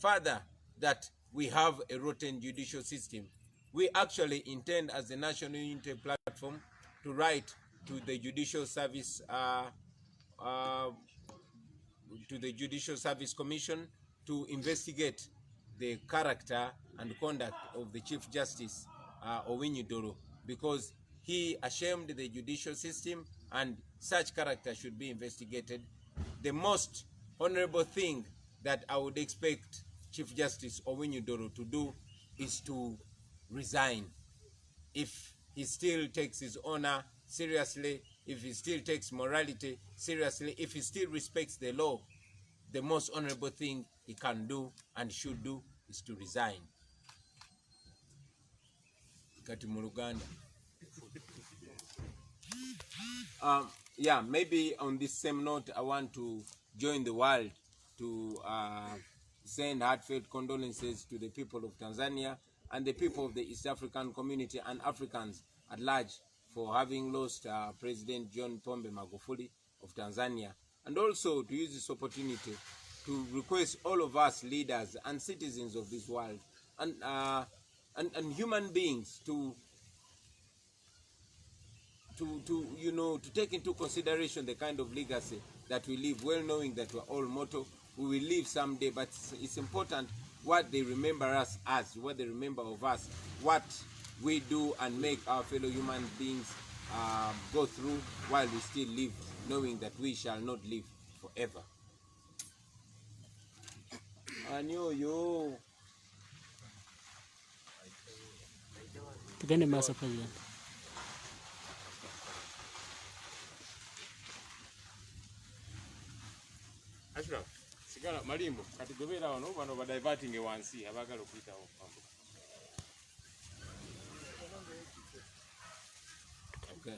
further that we have a rotten judicial system. We actually intend as the National Unity Platform to write to the Judicial Service Commission to investigate the character and conduct of the Chief Justice Owiny Odollo, because he ashamed the judicial system and such character should be investigated. The most honorable thing that I would expect Chief Justice Owiny Odollo to do is to resign. If he still takes his honor seriously, if he still takes morality seriously, if he still respects the law, the most honorable thing he can do and should do is to resign. Kati mu Uganda. Yeah, maybe on this same note, I want to join the world to send heartfelt condolences to the people of Tanzania and the people of the East African community and Africans at large for having lost President John Pombe Magufuli of Tanzania, and also to use this opportunity to request all of us leaders and citizens of this world and human beings to take into consideration the kind of legacy that we leave, well knowing that we're all mortal, we will live someday, but it's important what they remember us as, what they remember of us, what we do and make our fellow human beings go through while we still live, knowing that we shall not live forever. Tugende maaso President. Ashraf, sigala malimbo kati gobera wano bano ba diverting wansi abagala okuyita okupambuka. Okay.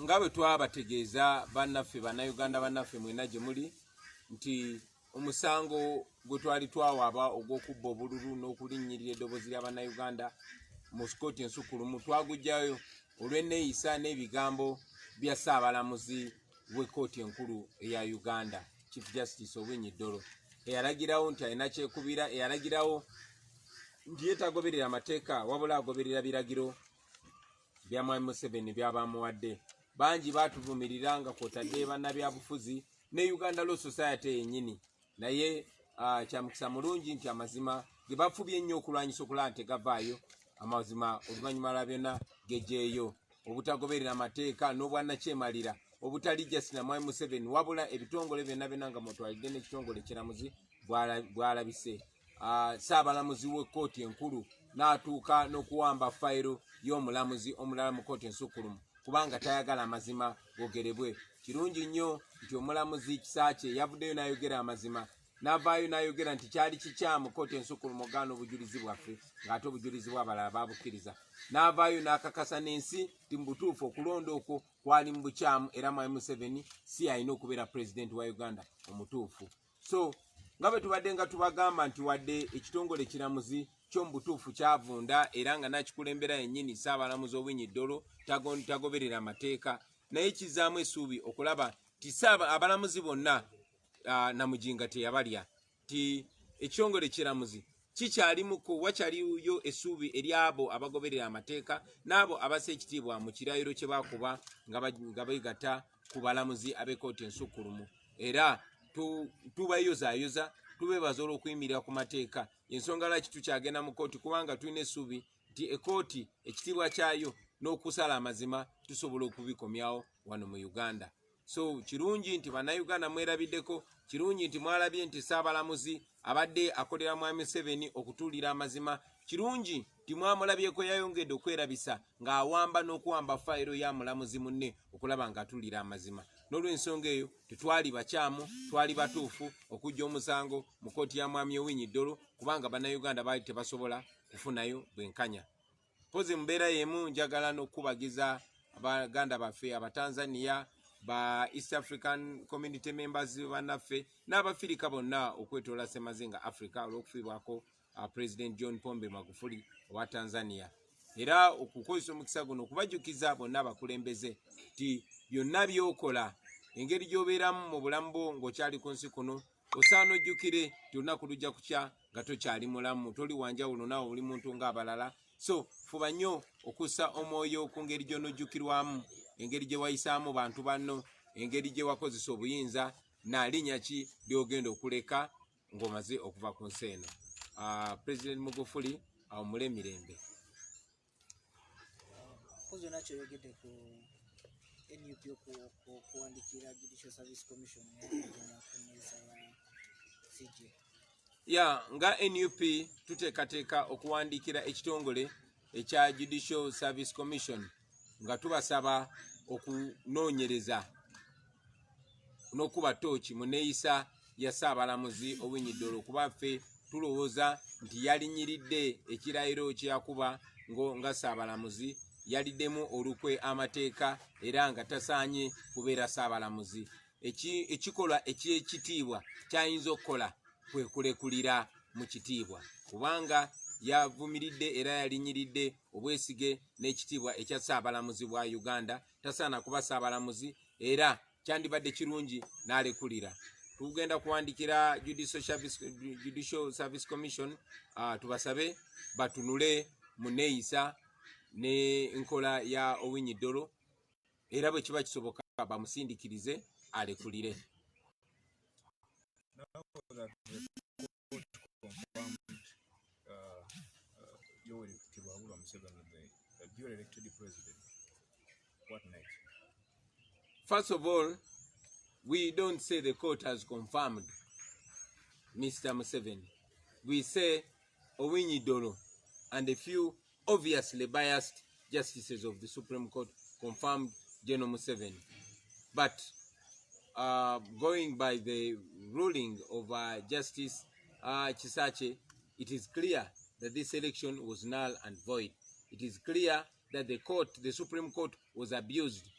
Ngabe twabategeeza bannaffe bannayuganda bannaffe mwena gye muli nti omusango gwe twali twawaaba ogw'okubba obululu n'okulinnyirira eddoboozi ly'abannayuganda mu kkooti ensukulumu twagujjayo olw'enneeyisa n'ebigambo bya Ssaabalamuzi w'ekkooti enkulu eya Uganda, Chief Justice Owiny Odollo, eyalagirawo nti alina kyekubira, eyalagirawo nti yeetagoberera amateeka wabula agoberera biragiro bya Mwami Museveni by'abamuwadde. Bangi baatuvumirira nga kwotadde bannabyabufuzi ne Uganda Law Society yennyini, naye kya mukisa mulungi nti amazima ge bafubye ennyo okulwanyisa okulaba nti tegavaayo, amazima oluvannyuma lwa byonna gejeeyo. Obutagoberera amateeka n'obwannakyemalira obutali jasina Mwami Museveni, wabula ebitongole byonna byonna nga mutwalidde n'ekitongole kiramuzi bwalabise. Ssaabalamuzi w'ekkooti enkulu n'atuuka n'okuwamba fayiro y'omulamuzi omulala mu kkooti ensukulumu kubanga tayagala amazima gogerebwe. Kirungi nnyo nti omulamuzi Kisaakye yavuddeyo n'ayogera amazima, n'avaayo n'ayogera nti kyali kikyamu kkooti ensukulumu ogaana obujulizi bwaffe ng'ate obujulizi bw'abalala baabukkiriza. N'avaayo n'akakasa n'ensi nti mu butuufu okulonda okwo kwali mu bukyamu era Mwami Museveni si alina okubeera pulezidenti wa Uganda omutuufu. So nga bwe tubadde nga tubagamba nti wadde ekitongole kiramuzi ky'omu butuufu kyavunda era nga nakikulembera yennyini Ssaabalamuzi Owiny Odollo tagoberera amateeka, naye kizaamu essuubi okulaba nti abalamuzi bonna namujinga teyabalya, nti ekitongole kiramuzi kikyalimuko wakyaliyo essuubi eri abo abagoberera amateeka n'abo abassa ekitiibwa mu kirayiro kye bakuba nga beegatta ku balamuzi ab'ekkooti ensukulumu. Era tubayozaayoza, tubeebaza olw'okuyimirira ku mateeka. Ensonga lwaki tukyagenda mu kkooti kubanga tulina essuubi nti ekkooti ekitiibwa kyayo n'okusala amazima tusobola okubikomyawo wano mu Uganda. So kirungi nti bannayuganda mwerabiddeko, kirungi nti mwalabye nti Ssaabalamuzi abadde akolera Mwami Museveni okutuulira amazima, kirungi nti mwamulabyeko yayongedde okwerabisa ng'awamba n'okuwamba fayiro ya mulamuzi munne okulaba ng'atuulira amazima. N'olw'ensonga eyo tetwali bakyamu, twali batuufu okujja omusango mu kkooti ya Mwami Owiny Odollo kubanga bannayuganda baali tebasobola kufunayo bwenkanya. Pozi mbeera y'emu njagala n'okubagiza abaganda baffe Abatanzania, ba East African Community members bannaffe n'Abafirika bonna okwetoola Ssemazinga Africa olw'okufiibwako President John Pombe Magufuli owa Tanzania. Era okukozesa omukisa guno okubajjukiza bonna abakulembeze nti byonna by'okola, engeri gy'obeeramu mu bulamu bwo ng'okyali ku nsi kuno, osaana ojjukire tolunaku lujja kukya nga tokyali mulamu, toli wanjawulo naawe oli muntu ng'abalala. So fuba nnyo okussa omwoyo ku ngeri gy'onojjukirwamu, engeri gye wayisaamu bantu banno, engeri gye wakozesa obuyinza, nalinnya ki ly'ogenda okuleka ng'omaze okuva ku nsi eno. President Magufuli awummule emirembe. Kuzona kyoyogedde ku NUP okuwandikira Judicial Service Commission nga NUP tuteekateeka okuwandikira ekitongole ekya Judicial Service Commission nga tubasaba okunoonyereza n'okuba ttooki mu neeyisa ya Ssaabalamuzi Owiny Odollo, kuba ffe tulowooza nti yalinyiridde ekirayiro kye yakuba nga Ssaabalamuzi, yaliddemu olukwe amateeka era nga tasaanye kubeera Ssaabalamuzi. Ekikolwa eky'ekitiibwa kyayinza okukola kwe kulekulira mu kitiibwa, kubanga yavumiridde era yalinyiridde obwesige n'ekitiibwa ekya Ssaabalamuzi bwa Uganda. Tasaana kuba Ssaabalamuzi era kyandibadde kirungi n'alekulira. Tugenda kuwandikira Judicial Service Commission, tubasabe batunule mu neeyisa n'enkola ya Owiny Odollo, era bwe kiba kisoboka bamusindikirize alekulire. First of all, we don't say the court has confirmed Mr. Museveni. We say Owiny Odollo and a few obviously biased justices of the Supreme Court confirmed General Museveni. But going by the ruling of Justice Chisache, it is clear that this election was null and void. It is clear that the Supreme Court was abused.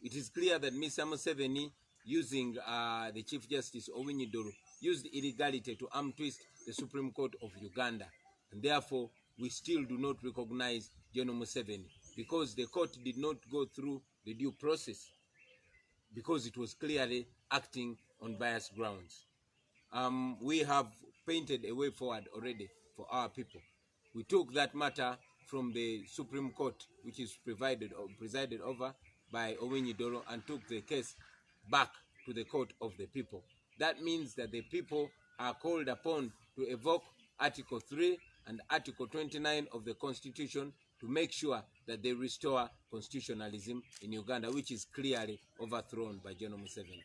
It is clear that Mr. Museveni, using the Chief Justice Owiny Odollo, used illegality to arm twist the Supreme Court of Uganda. And therefore, we still do not recognize General Museveni because the court did not go through the due process, because it was clearly acting on biased grounds. We have painted a way forward already for our people. We took that matter from the Supreme Court, which is presided over by Owiny Odollo, and took the case back to the court of the people. That means that the people are called upon to evoke Article 3 and Article 29 of the Constitution to make sure that they restore constitutionalism in Uganda, which is clearly overthrown by General Museveni.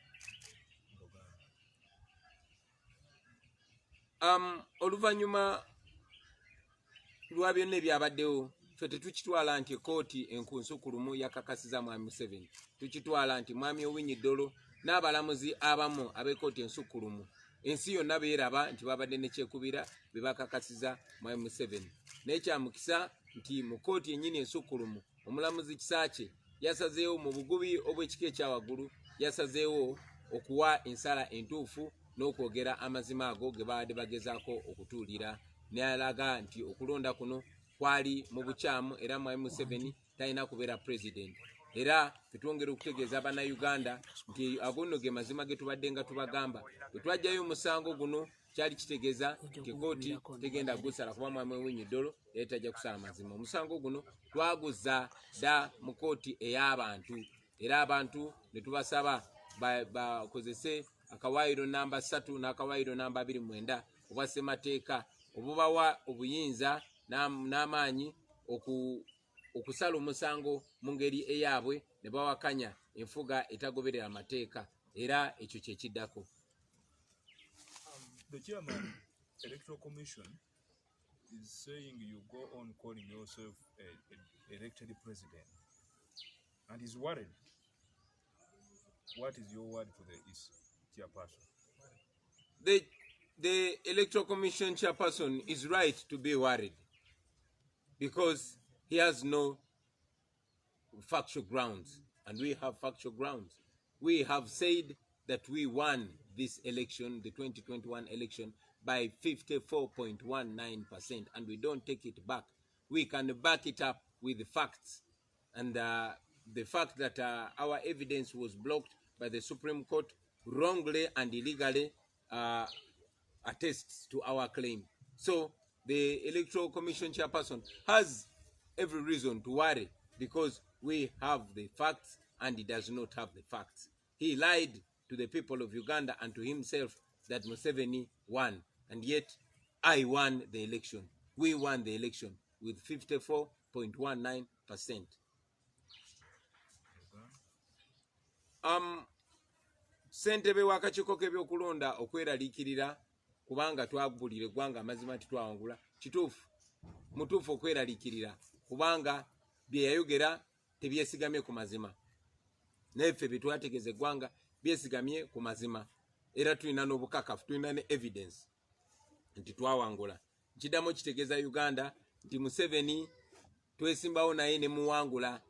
Oluvanyuma lwa byonna ebyabaddewo, ffe tetukitwala nti ekooti enkunsukulumu yakakasiza mwami Museveni. Tukitwala nti mwami Owiny Odollo n'abalamuzi abamu ab'ekooti ensukulumu, ensi yonna beeraba nti babadde ne kyekubira be bakakasiza mwami Museveni. N'ekyamukisa nti mu kooti ennyini ensukulumu omulamuzi Kisaakye yasazeewo mu bugubi obw'ekika ekyawaggulu, yasazeewo okuwa ensala entuufu n'okwogera amazima ago ge baadde bagezaako okutuulira, n'alaga nti okulonda kuno kwali mu bukyamu era mwami Museveni talina kubeera pulezidenti. Era twongera okutegeeza bannayuganda nti agono ge mazima ge tubadde nga tubagamba. Bwe twajjayo omusango guno kyali kitegeeza nti ekooti tegenda gusala kuba mwami Owiny Odollo era tajja kusala mazima. Omusango guno twaguzza dda mu kooti ey'abantu, era abantu ne tubasaba bakozese akawaayiro namba 3 n'akawaayiro namba 29 obwa ssemateeka obubawa obuyinza n'amaanyi okusala omusango mu ngeri eyaabwe ne bawakanya enfuga etagoberera amateeka, era ekyo kye kiddako. The chairman, Electoral Commission, is saying you go on calling yourself a elected president and is worried. What is your word for this chairperson? The Electoral Commission chairperson is right to be worried because he has no factual grounds, and we have factual grounds. We have said that we won this election, the 2021 election, by 54.19%, and we don't take it back. We can back it up with the facts, and the fact that our evidence was blocked by the Supreme Court wrongly and illegally attests to our claim. So the Electoral Commission chairperson has every reason to worry because we have the facts and he does not have the facts. He lied to the people of Uganda and to himself that Museveni won, and yet I won the election. We won the election with 54.19%. Ssentebe w'akakiiko k'ebyokulonda okweraliikirira kubanga twagulira eggwanga amazima titwawangula kituufu mutuufu okweraliikirira kubanga bye yayogera tebyesigamye ku mazima neffe bye twategeeza eggwanga byesigamye ku mazima era tulina n'obukakafu tulina ne evidence nti twawangula. Nkiddamu kitegeeza Uganda nti Museveni twesimbawo naye ne muwangula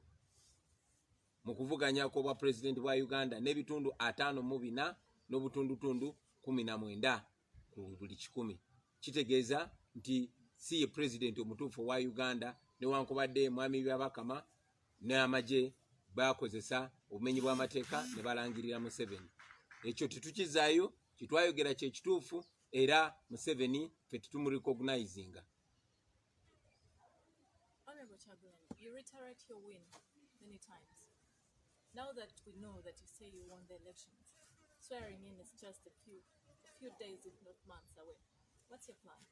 mu kuvuganya kw'obwa pulezidenti bwa Uganda n'ebitundu 54 n'obutundutundu 19 ku buli 100. Kitegeeza nti si ye pulezidenti omutuufu wa Uganda newankubadde mwami byabakama n'amagye bakozesa obumenyi bw'amateeka ne balangirira Museveni. Ekyo tetukizaayo kitwayogera kye kituufu era Museveni ffe tetumurecognizinga. Honorable Chagulanyi, you reiterate your win many times. Now that we know that you say you won the elections, swearing in is just a few days, if not months away. What's your plan?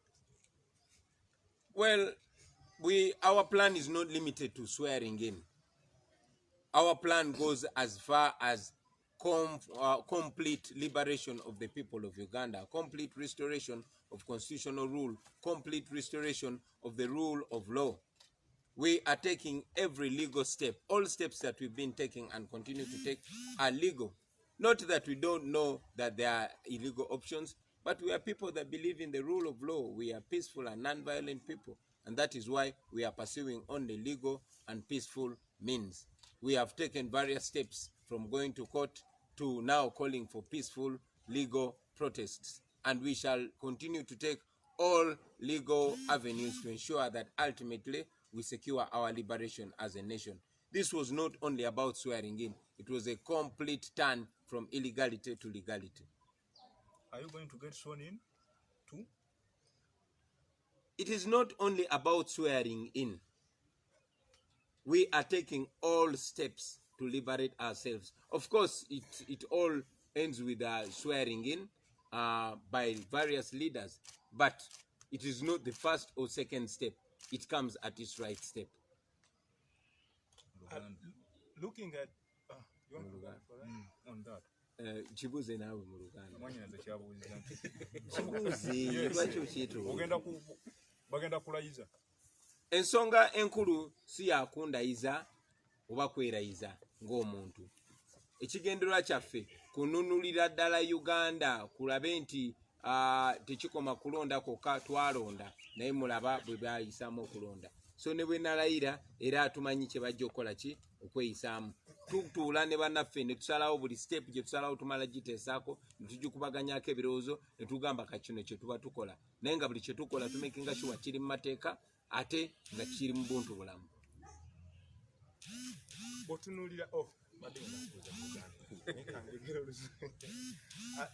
Well, our plan is not limited to swearing in. Our plan goes as far as complete liberation of the people of Uganda, complete restoration of constitutional rule, complete restoration of the rule of law. We are taking every legal step. All steps that we've been taking and continue to take are legal. Not that we don't know that there are illegal options, but we are people that believe in the rule of law. We are peaceful and non-violent people, and that is why we are pursuing only legal and peaceful means. We have taken various steps from going to court to now calling for peaceful legal protests, and we shall continue to take all legal avenues to ensure that ultimately we secure our liberation as a nation. This was not only about swearing in, it was a complete turn from illegality to legality. Are you going to get sworn in too? It is not only about swearing in. We are taking all steps to liberate ourselves. Of course, it all ends with swearing in by various leaders, but it is not the first or second step. It comes at its right step. Looking at you want to go for that? On that. Chibuze nawe mu Luganda. Mwanyanza kyabuuliza nti. Chibuze lwaki kitu. Bagenda kulayiza. Ensonga enkulu si yakundayiza oba kwerayiza ng'omuntu. Ekigendererwa kyaffe kununulira ddala Uganda kulabe nti tekikoma kulonda kokka twalonda naye mulaba bwe bayisaamu okulonda. So ne bwe nalayira era tumanyi kye bajja okukola ki okweyisaamu. Tutuula ne bannaffe ne tusalawo buli step gye tusalawo tumala giteesaako ne tugikubaganyaako ebirowoozo ne tugamba kakino kye tuba tukola. Naye nga buli kye tukola tumekinga sure kiri mu mateeka ate nga kiri mu buntu bulamu.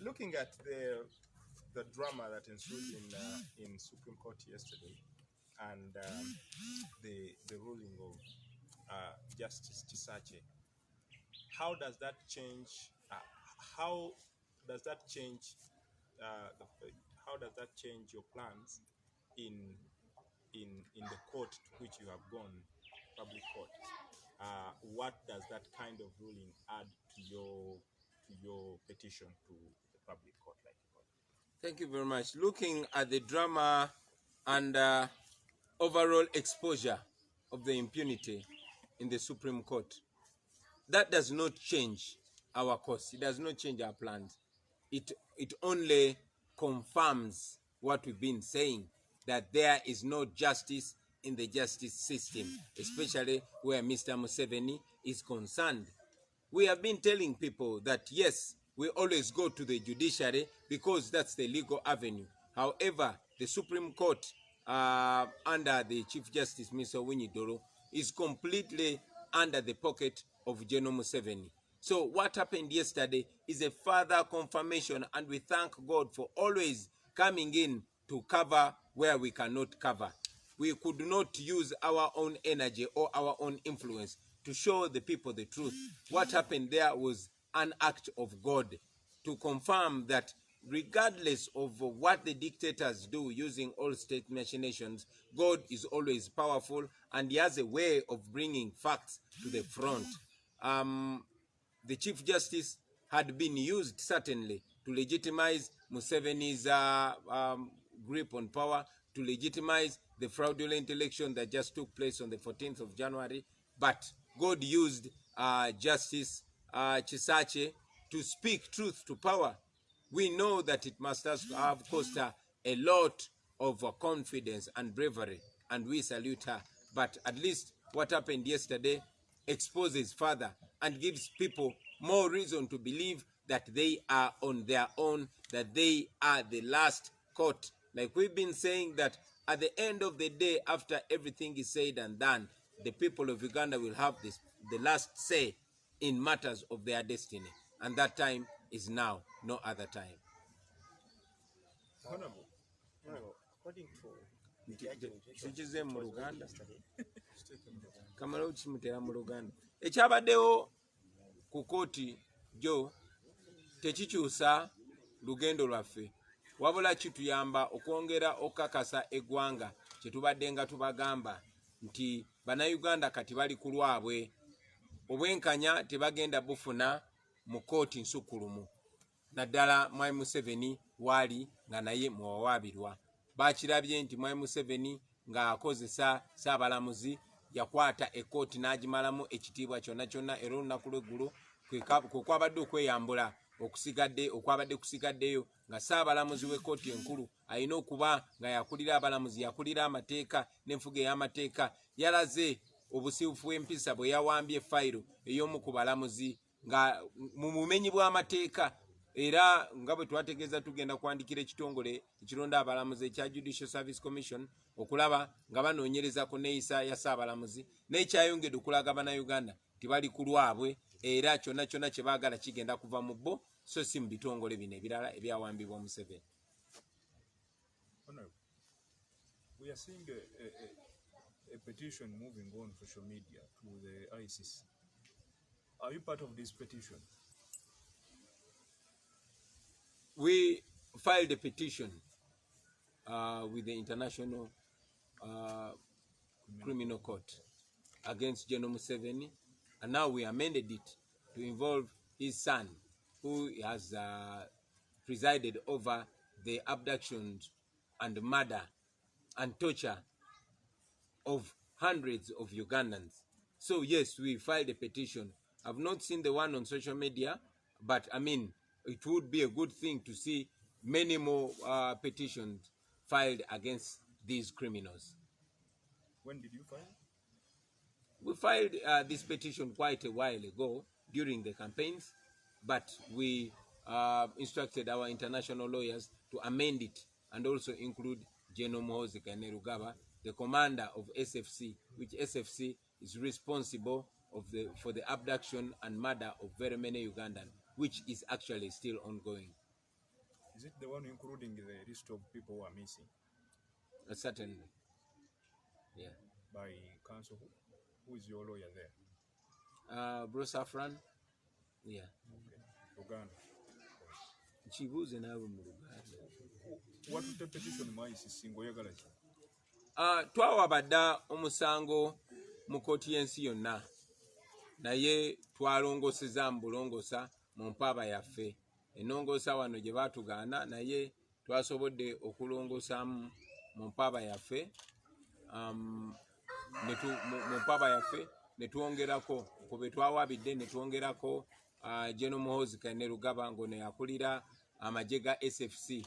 Looking at the drama that ensued in Supreme Court yesterday and the ruling of Justice Chisache, how does that change? How does that change your plans in the court to which you have gone, public court? What does that kind of ruling add to your petition to the public court? Thank you very much. Looking at the drama and overall exposure of the impunity in the Supreme Court, that does not change our course. It does not change our plans. It only confirms what we've been saying, that there is no justice in the justice system, especially where Mr. Museveni is concerned. We have been telling people that yes, we always go to the judiciary because that's the legal avenue. However, the Supreme Court under the Chief Justice, Mr. Owiny Odollo, is completely under the pocket of General Museveni. So what happened yesterday is a further confirmation, and we thank God for always coming in to cover where we cannot cover. We could not use our own energy or our own influence to show the people the truth. What happened there was an act of God to confirm that regardless of what the dictators do using all state machinations, God is always powerful and he has a way of bringing facts to the front. The Chief Justice had been used certainly to legitimize Museveni's grip on power, to legitimize the fraudulent election that just took place on the 14th of January. But God used Justice Chisache to speak truth to power. We know that it must have cost her a lot of confidence and bravery, and we salute her. But at least what happened yesterday exposes further and gives people more reason to believe that they are on their own, that they are the last court. Like we've been saying, that at the end of the day, after everything is said and done, the people of Uganda will have the last say in matters of their destiny. And that time is now, no other time. Honorable, according to the judgment Sikize mu Luganda. yesterday, Kamala ukimutera mu Luganda. Ekyabaddewo ku kooti jo tekikyusa lugendo lwaffe. Wabula kituyamba okwongera okukakasa eggwanga kye tubadde nga tubagamba nti bannayuganda kati bali ku lwabwe. Obwenkanya tebagenda bufuna mu kooti nsukulumu. Naddala Mwai Museveni waali nga naye muwawaabirwa. Bakirabye nti Mwai Museveni ng'akozesa Ssaabalamuzi yakwata ekkooti n'agimalamu ekitiibwa kyonna kyonna, era olunaku lw'eggulo kwe kwabadde okweyambula okwabadde kusigaddeyo nga Ssaabalamuzi w'ekkooti enkulu alina okuba nga yakulira abalamuzi, yakulira amateeka n'enfuga ey'amateeka. Yalaze obusiifufu bw'empisa bwe yawambye fayiro ey'omu ku balamuzi nga mu bumenyi bw'amateeka, era nga bwe twategeeza tugenda kwandikira ekitongole ekironda abalamuzi ekya Judicial Service Commission okulaba nga banoonyereza ku neeyisa ya Ssaabalamuzi, n'ekyayongedde okulaga bannayuganda tibali ku lwabwe, era kyonna kyonna kye baagala kigenda kuva mu bo so si mu bitongole bino ebirala ebyawambibwa Museveni. Honorable, we are seeing a petition moving on social media to the ICC. Are you part of this petition? We filed a petition with the International Criminal Court against General Museveni, and now we amended it to involve his son, who has presided over the abductions and murder and torture of hundreds of Ugandans. So yes, we filed a petition. I've not seen the one on social media, but I mean, it would be a good thing to see many more petitions filed against these criminals. When did you file? We filed this petition quite a while ago during the campaigns, but we instructed our international lawyers to amend it and also include General Muhoozi Kainerugaba, the commander of SFC, which SFC is responsible for the abduction and murder of very many Ugandans, which is actually still ongoing. Is it the one including the list of people who are missing? Certainly. Yeah. By counsel? Who is your lawyer there? Bruce Afran. Yeah. Okay. Uganda. Chibuze nawe mu Luganda. What would the petition mu ICC ngoyagala ki? Twawabadda omusango mu kooti y'ensi yonna, naye twalongoseza mu bulongosa mu mpaaba yaffe. Ennongoosa wano gye baatugaana, naye twasobodde okulongosaamu mu mpaaba yaffe, mu mpaaba yaffe ne twongerako ku be twawabidde, ne twongerako General Muhoozi Kainerugaba ng'ono yakulira amagye ga SFC,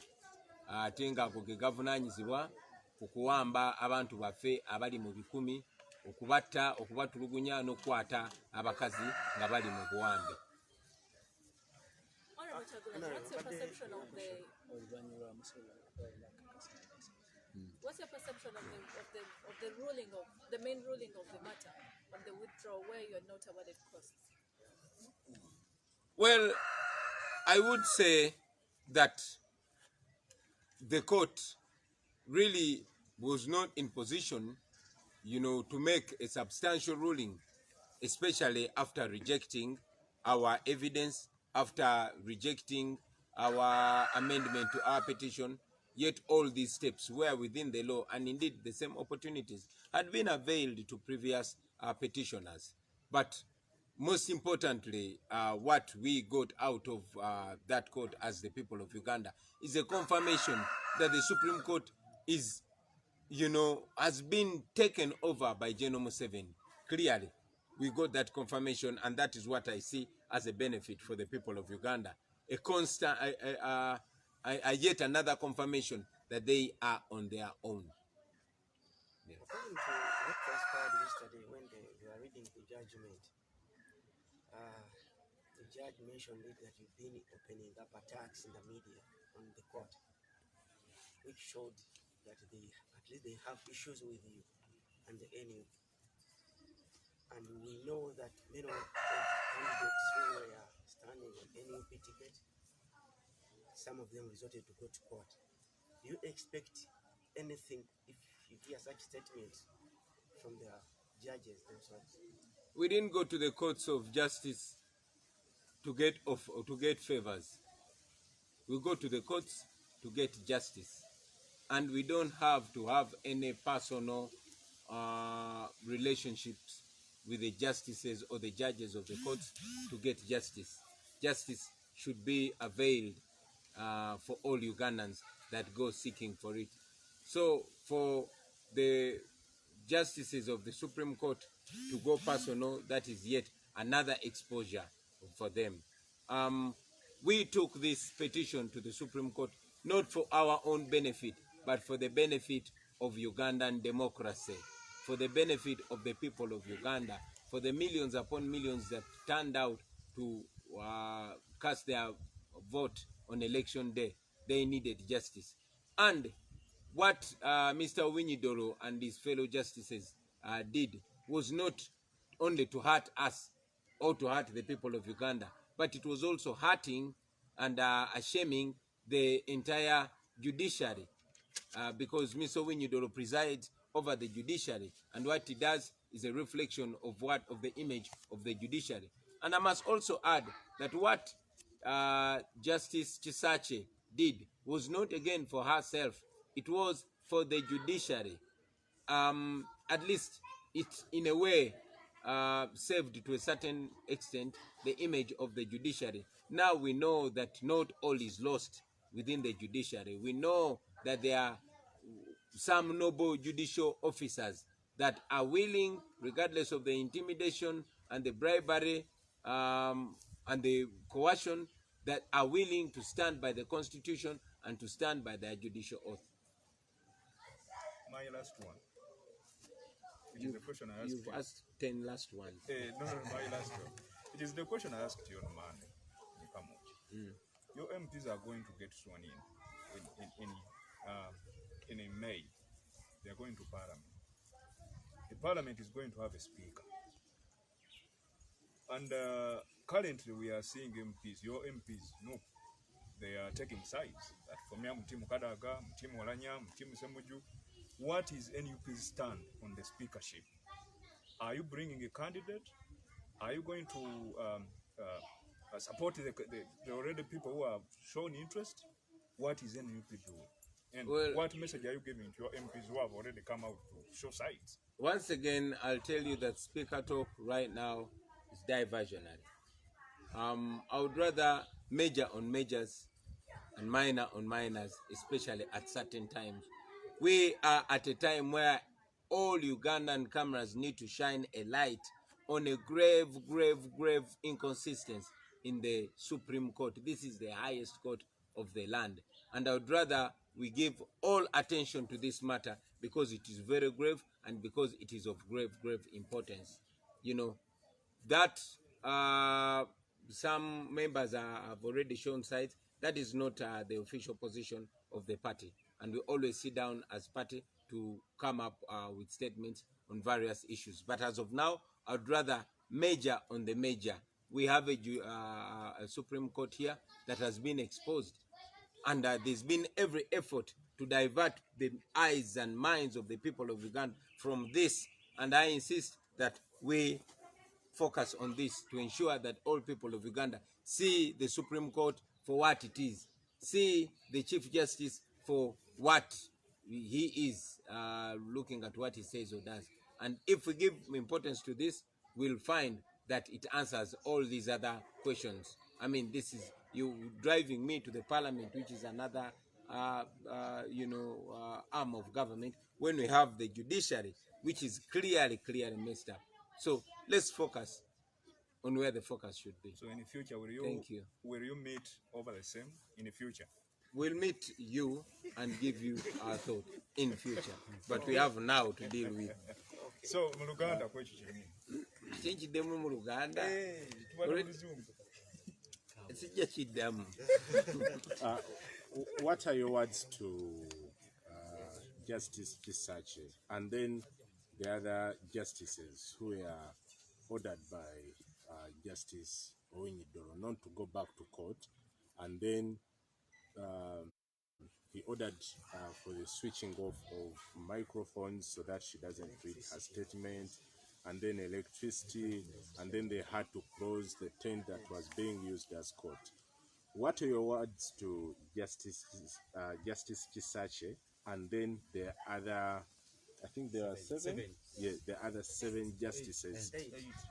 ate ng'ago ge gavunaanyizibwa ku kuwamba abantu baffe abali mu bikumi, okubatta, okubatulugunya n'okukwata abakazi nga bali mu buwambe. What's your perception of the ruling of the main ruling of the matter on the withdrawal where you are not awarded costs? Well, I would say that the court really was not in position, to make a substantial ruling, especially after rejecting our evidence, after rejecting our amendment to our petition. Yet all these steps were within the law, and indeed the same opportunities had been availed to previous petitioners. But most importantly, what we got out of that court as the people of Uganda is a confirmation that the Supreme Court is, has been taken over by General Museveni. Clearly, we got that confirmation, and that is what I see as a benefit for the people of Uganda. A constant, yet another confirmation that they are on their own. According to what transpired yesterday when they were reading the judgment, the judge mentioned it that you've been opening up attacks in the media on the court, which showed that at least they have issues with you and the NU. And we know that many of the candidates who were standing on NUP ticket, some of them resorted to go to court. Do you expect anything if you hear such statements from the judges themselves? We didn't go to the courts of justice to get favors. We go to the courts to get justice, and we don't have to have any personal relationships with the justices or the judges of the courts to get justice. Justice should be availed for all Ugandans that go seeking for it. So for the justices of the Supreme Court to go personal, that is yet another exposure for them. We took this petition to the Supreme Court not for our own benefit, but for the benefit of Ugandan democracy, for the benefit of the people of Uganda, for the millions upon millions that turned out to cast their vote on election day. They needed justice. And what Mr. Owiny Odollo and his fellow justices did was not only to hurt us or to hurt the people of Uganda, but it was also hurting and shaming the entire judiciary, because Mr. Owiny Odollo presides over the judiciary, and what he does is a reflection of the image of the judiciary. And I must also add that what Justice Chisache did was not again for herself, it was for the judiciary. At least it in a way saved to a certain extent the image of the judiciary. Now we know that not all is lost within the judiciary. We know that there are some noble judicial officers that are willing, regardless of the intimidation and the bribery and the coercion, that are willing to stand by the Constitution and to stand by their judicial oath. My last one. It is the question I asked You've you. asked 10 last ones. No, my last one. It is the question I asked you on Monday. Your MPs are going to get sworn in May. They are going to Parliament. The Parliament is going to have a speaker. And currently we are seeing MPs, your MPs, no, they are taking sides. That for me, Mtimu Kadaga, Mtimu Walanya, Mtimu Semuju. What is NUP's stand on the speakership? Are you bringing a candidate? Are you going to support the already people who have shown interest? What is NUP doing? And what message are you giving to your MPs who have already come out to show sides? Once again, I'll tell you that speaker talk right now is diversionary. I would rather major on majors and minor on minors, especially at certain times. We are at a time where all Ugandan cameras need to shine a light on a grave inconsistency in the Supreme Court. This is the highest court of the land. And I would rather we give all attention to this matter because it is very grave and because it is of grave importance. You know, that some members have already shown sides. That is not the official position of the party. And we always sit down as party to come up with statements on various issues. But as of now, I'd rather major on the major. We have a Supreme Court here that has been exposed. And there's been every effort to divert the eyes and minds of the people of Uganda from this. And I insist that we focus on this to ensure that all people of Uganda see the Supreme Court for what it is, see the Chief Justice for what he is, looking at what he says or does. And if we give importance to this, we'll find that it answers all these other questions. I mean, this is you driving me to the parliament, which is another arm of government, when we have the judiciary, which is clearly messed up. So let's focus on where the focus should be. So in the future, will Thank you. you meet over the same in the future? We'll meet you and give you our thought in future, but we have now to deal with. So mu Luganda kwekyo kirimi. Kinkiddemu mu Luganda. Sijja kiddamu. What are your words to Justice Kisache and then the other justices who were ordered by Justice Owiny Odollo not to go back to court, and then he ordered for the switching off of microphones so that she doesn't read her statement, and then electricity, and then they had to close the tent that was being used as court. What are your words to Justice Kisache and then the other, I think there are seven? Yeah, the other 7 justices,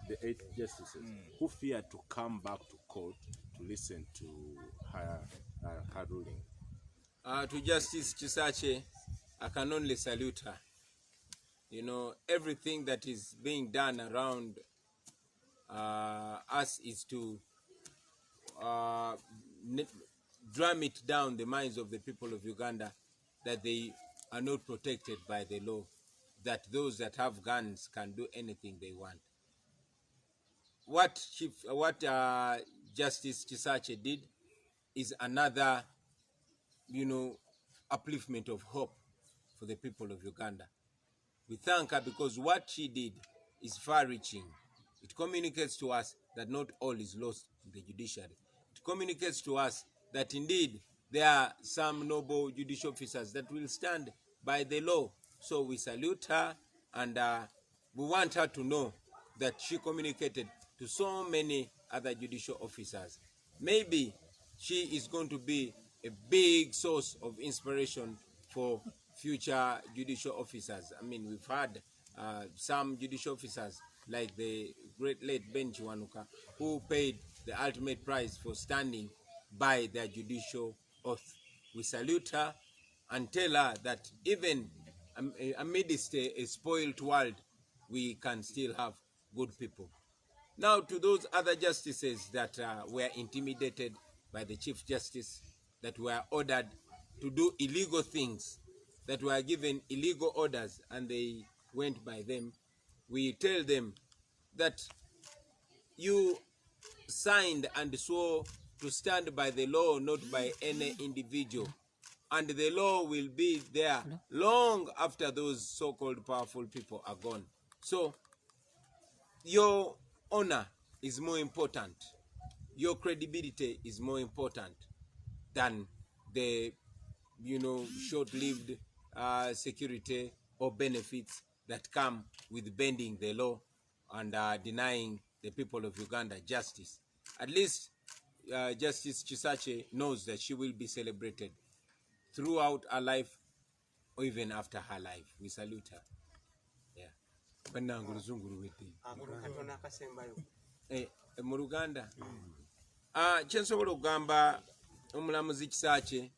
the 8 justices, who feared to come back to court to listen to her ruling? To Justice Kisache, I can only salute her. You know, everything that is being done around us is to drum it down the minds of the people of Uganda that they are not protected by the law, that those that have guns can do anything they want. What Justice Kisache did is another, upliftment of hope for the people of Uganda. We thank her because what she did is far-reaching. It communicates to us that not all is lost in the judiciary. It communicates to us that indeed there are some noble judicial officers that will stand by the law. So we salute her, and we want her to know that she communicated to so many other judicial officers. Maybe she is going to be a big source of inspiration for future judicial officers. I mean, we've had some judicial officers like the great late Ben Chiwanuka, who paid the ultimate price for standing by their judicial oath. We salute her and tell her that even amidst a spoiled world, we can still have good people. Now, to those other justices that were intimidated by the Chief Justice, that were ordered to do illegal things, that were given illegal orders and they went by them, we tell them that you signed and swore to stand by the law, not by any individual. And the law will be there long after those so-called powerful people are gone. So your honor is more important. Your credibility is more important than the, short-lived security or benefits that come with bending the law and denying the people of Uganda justice. At least Justice Kisache knows that she will be celebrated throughout her life or even after her life. We salute her. Mu Luganda kyensobola okugamba omulamuzi Kisache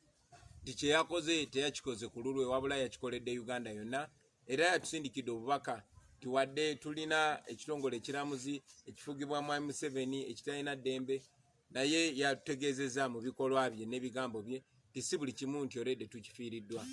nti kye yakoze teyakikoze ku lulwe, wabula yakikoledde Uganda yonna, era yatusindikidde obubaka nti wadde tulina ekitongole ekiramuzi ekifugibwa Mwami Museveni ekitalina ddembe, naye yatutegeezezza mu bikolwa bye n'ebigambo bye nti si buli kimu nti olwedde tukifiiriddwa.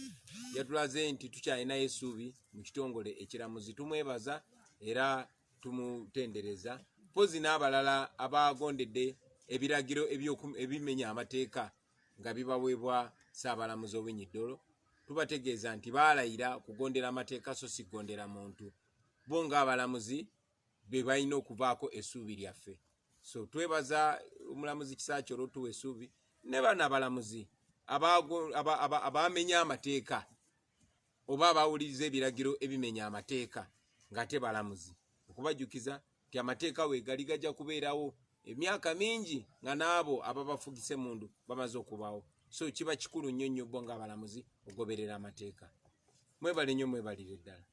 Yatulaze nti tukyalinayo essuubi mu kitongole ekiramuzi. Tumwebaza era tumutendereza. Pozi n'abalala abagondedde ebiragiro ebimenya amateeka nga bibaweebwa Ssaabalamuzi Owiny Odollo, tubategeeza nti baalayira kugondera amateeka so si kugondera muntu. Bo ng'abalamuzi be balina okuvaako essuubi lyaffe. So twebaza omulamuzi Kisache olw'otuwa essuubi, ne bano abalamuzi abamenya amateeka oba abawuliriza ebiragiro ebimenya amateeka nga te balamuzi okubajjukiza nti amateeka weegali gajja kubeerawo emyaka mingi nga n'abo ababafugise mundu bamaze okubawo. So kiba kikulu nnyo nnyo bo ng'abalamuzi ogoberera amateeka. Mwebale nnyo, mwebalire ddala.